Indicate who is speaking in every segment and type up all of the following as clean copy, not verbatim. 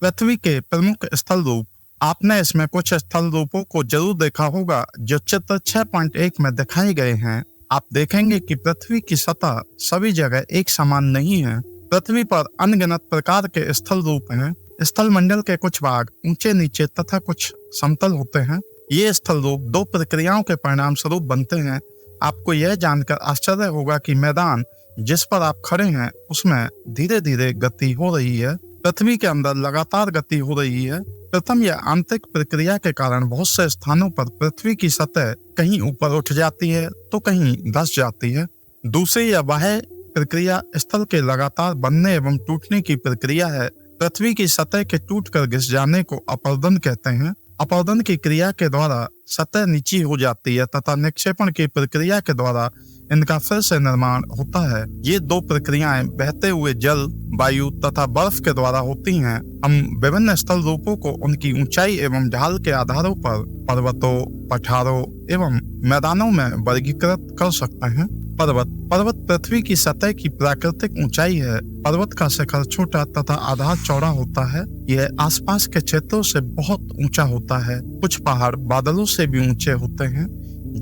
Speaker 1: पृथ्वी के प्रमुख स्थल रूप। आपने इसमें कुछ स्थल रूपों को जरूर देखा होगा जो चित्र 6.1 में दिखाए गए हैं। आप देखेंगे कि पृथ्वी की सतह सभी जगह एक समान नहीं है। पृथ्वी पर अनगिनत प्रकार के स्थल रूप हैं। स्थल मंडल के कुछ भाग ऊंचे नीचे तथा कुछ समतल होते हैं। ये स्थल रूप दो प्रक्रियाओं के परिणाम स्वरूप बनते हैं। आपको यह जानकर आश्चर्य होगा कि मैदान जिस पर आप खड़े हैं उसमें धीरे धीरे गति हो रही है। पृथ्वी के अंदर लगातार गति हो रही है। प्रथम यह आंतरिक प्रक्रिया के कारण बहुत से स्थानों पर पृथ्वी की सतह कहीं ऊपर उठ जाती है तो कहीं धंस जाती है। दूसरी यह बाह्य प्रक्रिया स्थल के लगातार बनने एवं टूटने की प्रक्रिया है। पृथ्वी की सतह के टूटकर घिस जाने को अपरदन कहते हैं। अपरदन की क्रिया के द्वारा सतह नीची हो जाती है तथा निक्षेपण की प्रक्रिया के द्वारा इनका फिर से निर्माण होता है। ये दो प्रक्रियाएं बहते हुए जल, वायु तथा बर्फ के द्वारा होती हैं। हम विभिन्न स्थल रूपों को उनकी ऊंचाई एवं ढाल के आधारों पर पर्वतों, पठारों एवं मैदानों में वर्गीकृत कर सकते हैं। पर्वत पृथ्वी की सतह की प्राकृतिक ऊंचाई है। पर्वत का शिखर छोटा तथा आधार चौड़ा होता है। यह आसपास के क्षेत्रों से बहुत ऊंचा होता है। कुछ पहाड़ बादलों से भी ऊंचे होते हैं।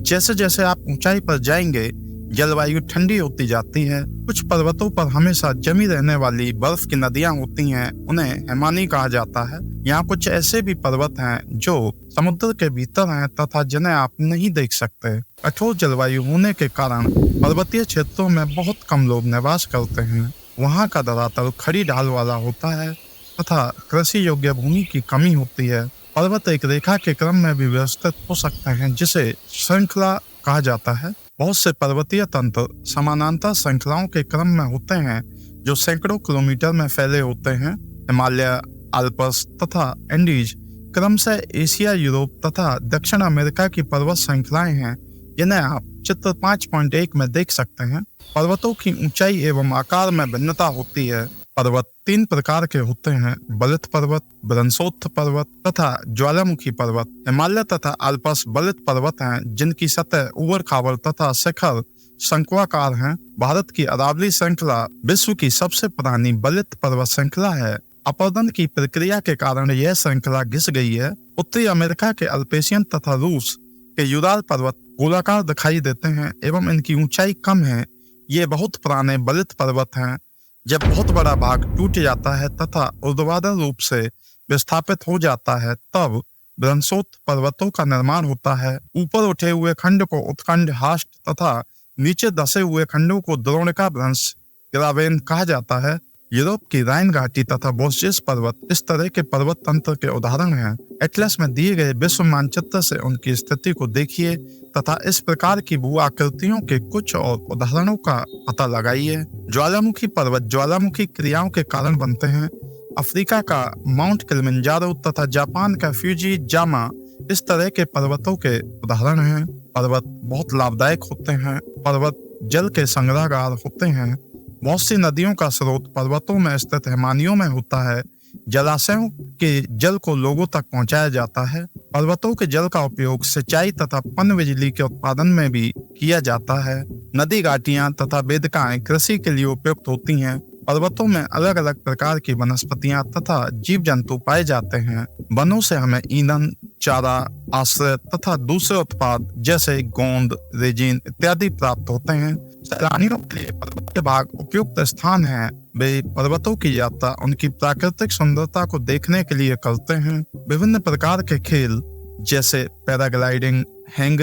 Speaker 1: जैसे जैसे आप ऊंचाई पर जाएंगे जलवायु ठंडी होती जाती है। कुछ पर्वतों पर हमेशा जमी रहने वाली बर्फ की नदियां होती हैं। उन्हें हिमानी कहा जाता है। यहाँ कुछ ऐसे भी पर्वत हैं जो समुद्र के भीतर हैं तथा जिन्हें आप नहीं देख सकते। कठोर जलवायु होने के कारण पर्वतीय क्षेत्रों में बहुत कम लोग निवास करते हैं। वहाँ का धरातल खड़ी ढाल वाला होता है तथा कृषि योग्य भूमि की कमी होती है। पर्वत एक रेखा के क्रम में भी व्यवस्थित हो सकते हैं जिसे श्रृंखला कहा जाता है। बहुत से पर्वतीय तंत्र समानांतर श्रृंखलाओं के क्रम में होते हैं जो सैकड़ों किलोमीटर में फैले होते हैं। हिमालय, अल्प्स तथा एंडीज क्रमशः एशिया, यूरोप तथा दक्षिण अमेरिका की पर्वत श्रृंखलाएं हैं जिन्हें आप चित्र 5.1 में देख सकते हैं। पर्वतों की ऊंचाई एवं आकार में भिन्नता होती है। पर्वत तीन प्रकार के होते हैं: बलित पर्वत, ब्रंसोत्थ पर्वत तथा ज्वालामुखी पर्वत। हिमालय तथा अल्प्स बलित पर्वत हैं जिनकी सतह उबड़ खाबड़ तथा शिखर शंक्वाकार हैं। भारत की अरावली श्रृंखला विश्व की सबसे पुरानी बलित पर्वत श्रृंखला है। अपरदन की प्रक्रिया के कारण यह श्रृंखला घिस गई है। उत्तरी अमेरिका के अल्पेशियन तथा रूस के यूराल पर्वत गोलाकार दिखाई देते हैं एवं इनकी ऊंचाई कम है। ये बहुत पुराने बलित पर्वत हैं। जब बहुत बड़ा भाग टूट जाता है तथा ऊर्ध्वाधर रूप से विस्थापित हो जाता है तब ब्रंसोत्थ पर्वतों का निर्माण होता है। ऊपर उठे हुए खंड को उत्खंड हास्ट तथा नीचे धसे हुए खंडों को द्रोणिका भ्रंश ग्रावेन कहा जाता है। यूरोप की राइन घाटी तथा बोस्जियस पर्वत इस तरह के पर्वत तंत्र के उदाहरण हैं। एटलस में दिए गए विश्व मानचित्र से उनकी स्थिति को देखिए तथा इस प्रकार की भू आकृतियों के कुछ और उदाहरणों का पता लगाइए। ज्वालामुखी पर्वत ज्वालामुखी क्रियाओं के कारण बनते हैं। अफ्रीका का माउंट किलिमंजारो तथा जापान का फ्यूजी जामा इस तरह के पर्वतों के उदाहरण हैं। पर्वत बहुत लाभदायक होते हैं। पर्वत जल के संग्रहगार होते हैं। बहुत सी नदियों का स्रोत पर्वतों में स्थित हिमानियों में होता है। जलाशयों के जल को लोगों तक पहुंचाया जाता है। पर्वतों के जल का उपयोग सिंचाई तथा पन बिजली के उत्पादन में भी किया जाता है। नदी घाटियां तथा बेदकाएं कृषि के लिए उपयुक्त होती हैं। पर्वतों में अलग अलग प्रकार की वनस्पतियां तथा जीव जंतु पाए जाते हैं। वनों से हमें ईंधन, चारा, आश्रय तथा दूसरे उत्पाद जैसे गोंद, रेजिन इत्यादि प्राप्त होते हैं। सैलानियों के लिए पर्वत के भाग उपयुक्त स्थान हैं। वे पर्वतों की यात्रा उनकी प्राकृतिक सुंदरता को देखने के लिए करते हैं। विभिन्न प्रकार के खेल जैसे paragliding, hang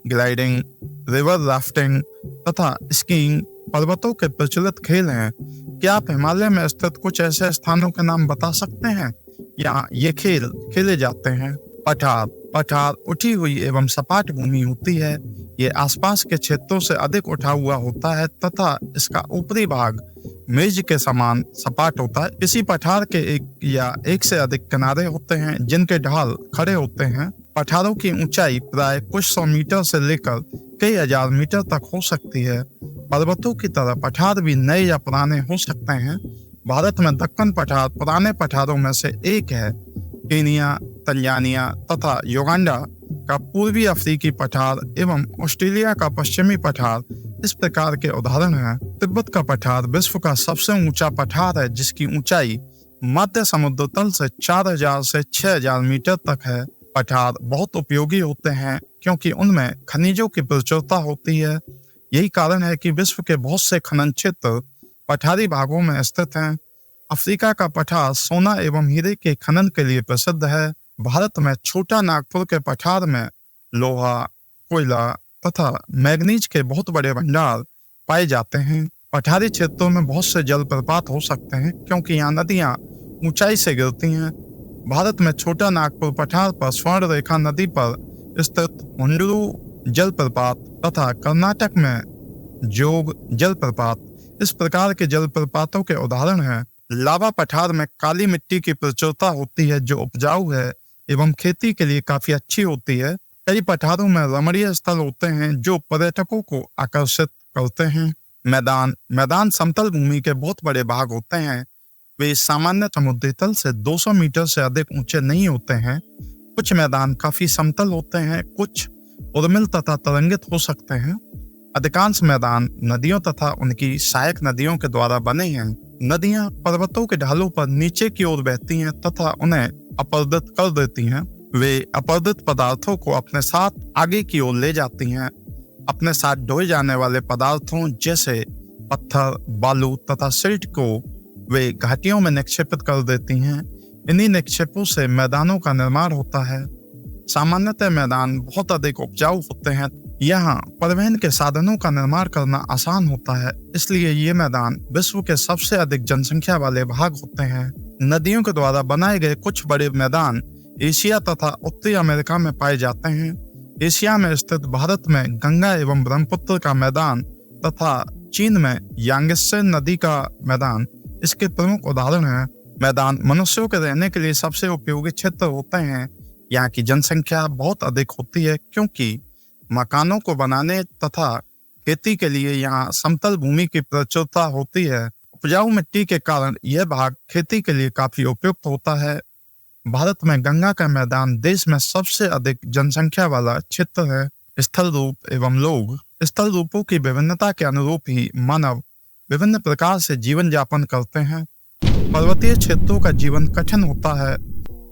Speaker 1: gliding, river rafting तथा स्कीइंग पर्वतों के प्रचलित खेल हैं। क्या आप हिमालय में स्थित कुछ ऐसे स्थानों के नाम बता सकते हैं यहाँ ये खेल खेले जाते हैं? पठार उठी हुई एवं सपाट भूमि होती है। ये आसपास के क्षेत्रों से अधिक उठा हुआ होता है तथा इसका ऊपरी भाग मेज के समान सपाट होता है। किसी पठार के एक या एक से अधिक किनारे होते हैं जिनके ढाल खड़े होते हैं। पठारों की ऊंचाई प्राय कुछ 100 मीटर से लेकर कई हजार मीटर तक हो सकती है। पर्वतों की तरह पठार भी नए या पुराने हो सकते हैं। भारत में दक्कन पठार पुराने पठारों में से एक है। केनिया, तंजानिया तथा युगांडा का पूर्वी अफ्रीकी पठार एवं ऑस्ट्रेलिया का पश्चिमी पठार इस प्रकार के उदाहरण हैं। तिब्बत का पठार विश्व का सबसे ऊंचा पठार है जिसकी ऊंचाई मध्य समुद्र तल से 4000 से 6000 मीटर तक है। पठार बहुत उपयोगी होते हैं क्योंकि उनमें खनिजों की प्रचुरता होती है। यही कारण है कि विश्व के बहुत से खनन क्षेत्र पठारी भागों में स्थित हैं। अफ्रीका का पठार सोना एवं हीरे के खनन के लिए प्रसिद्ध है। भारत में छोटा नागपुर के पठार में लोहा, कोयला तथा मैग्नीज के बहुत बड़े भंडार पाए जाते हैं। पठारी क्षेत्रों में बहुत से जलप्रपात हो सकते हैं क्योंकि यहाँ नदियाँ ऊंचाई से गिरती हैं। भारत में छोटा नागपुर पठार पर स्वर्ण रेखा नदी पर स्थित हुंडरू जलप्रपात तथा कर्नाटक में जोग जलप्रपात इस प्रकार के जलप्रपातों के उदाहरण हैं। लावा पठार में काली मिट्टी की प्रचुरता होती है जो उपजाऊ है एवं खेती के लिए काफी अच्छी होती है। कई पठारों में रमणीय स्थल होते हैं जो पर्यटकों को आकर्षित करते हैं। मैदान समतल भूमि के बहुत बड़े भाग होते हैं। वे सामान्य समुद्री तल से 200 मीटर से अधिक ऊंचे नहीं होते हैं। कुछ मैदान काफी समतल होते हैं, कुछ उर्मिल तथा तरंगित हो सकते हैं। अधिकांश मैदान नदियों तथा उनकी सहायक नदियों के द्वारा बने हैं। नदियां पर्वतों के ढालों पर नीचे की ओर बहती हैं तथा उन्हें अपरदित कर देती हैं। वे अपरदित पदार्थों को अपने साथ आगे की ओर ले जाती हैं। अपने साथ ढोए जाने वाले पदार्थों जैसे पत्थर, बालू तथा सिल्ट को वे घाटियों में निक्षेपित कर देती हैं। इन्हीं निक्षेपों से मैदानों का निर्माण होता है। सामान्यतः मैदान बहुत अधिक उपजाऊ होते हैं। यहाँ परिवहन के साधनों का निर्माण करना आसान होता है, इसलिए ये मैदान विश्व के सबसे अधिक जनसंख्या वाले भाग होते हैं। नदियों के द्वारा बनाए गए कुछ बड़े मैदान एशिया तथा उत्तरी अमेरिका में पाए जाते हैं। एशिया में स्थित भारत में गंगा एवं ब्रह्मपुत्र का मैदान तथा चीन में यांगत्से नदी का मैदान इसके प्रमुख उदाहरण हैं। मैदान मनुष्यों के रहने के लिए सबसे उपयोगी क्षेत्र होते हैं। यहाँ की जनसंख्या बहुत अधिक होती है क्योंकि मकानों को बनाने तथा खेती के लिए यहाँ समतल भूमि की प्रचुरता होती है। उपजाऊ मिट्टी के कारण यह भाग खेती के लिए काफी उपयुक्त होता है। भारत में गंगा का मैदान देश में सबसे अधिक जनसंख्या वाला क्षेत्र है। स्थल रूप एवं लोग स्थल रूपों की विभिन्नता के अनुरूप ही मानव विभिन्न प्रकार से जीवन यापन करते हैं। पर्वतीय क्षेत्रों का जीवन कठिन होता है।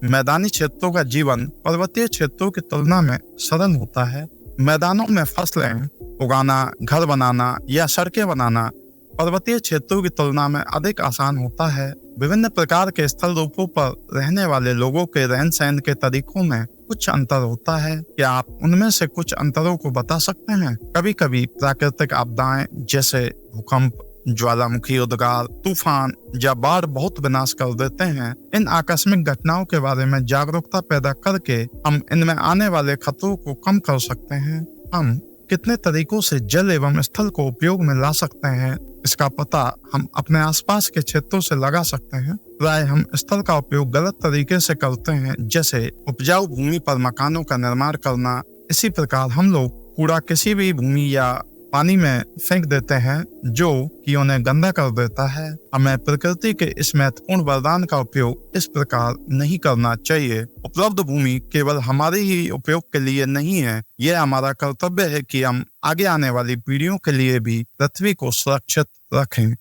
Speaker 1: मैदानी क्षेत्रों का जीवन पर्वतीय क्षेत्रों की तुलना में सरल होता है। मैदानों में फसलें उगाना, घर बनाना या सड़कें बनाना पर्वतीय क्षेत्रों की तुलना में अधिक आसान होता है। विभिन्न प्रकार के स्थल रूपों पर रहने वाले लोगों के रहन सहन के तरीकों में कुछ अंतर होता है। क्या आप उनमें से कुछ अंतरों को बता सकते हैं? कभी कभी प्राकृतिक आपदाएं जैसे भूकंप, ज्वालामुखी उद्गार, तूफान या बाढ़ बहुत विनाश कर देते हैं। इन आकस्मिक घटनाओं के बारे में जागरूकता पैदा करके हम इनमें आने वाले खतरों को कम कर सकते हैं। हम कितने तरीकों से जल एवं स्थल को उपयोग में ला सकते हैं, इसका पता हम अपने आसपास के क्षेत्रों से लगा सकते हैं। प्राय हम स्थल का उपयोग गलत तरीके से करते हैं, जैसे उपजाऊ भूमि पर मकानों का निर्माण करना। इसी प्रकार हम लोग कूड़ा किसी भी भूमि या पानी में फेंक देते हैं जो कि उन्हें गंदा कर देता है। हमें प्रकृति के इस महत्वपूर्ण वरदान का उपयोग इस प्रकार नहीं करना चाहिए। उपलब्ध भूमि केवल हमारे ही उपयोग के लिए नहीं है, यह हमारा कर्तव्य है कि हम आगे आने वाली पीढ़ियों के लिए भी पृथ्वी को सुरक्षित रखें।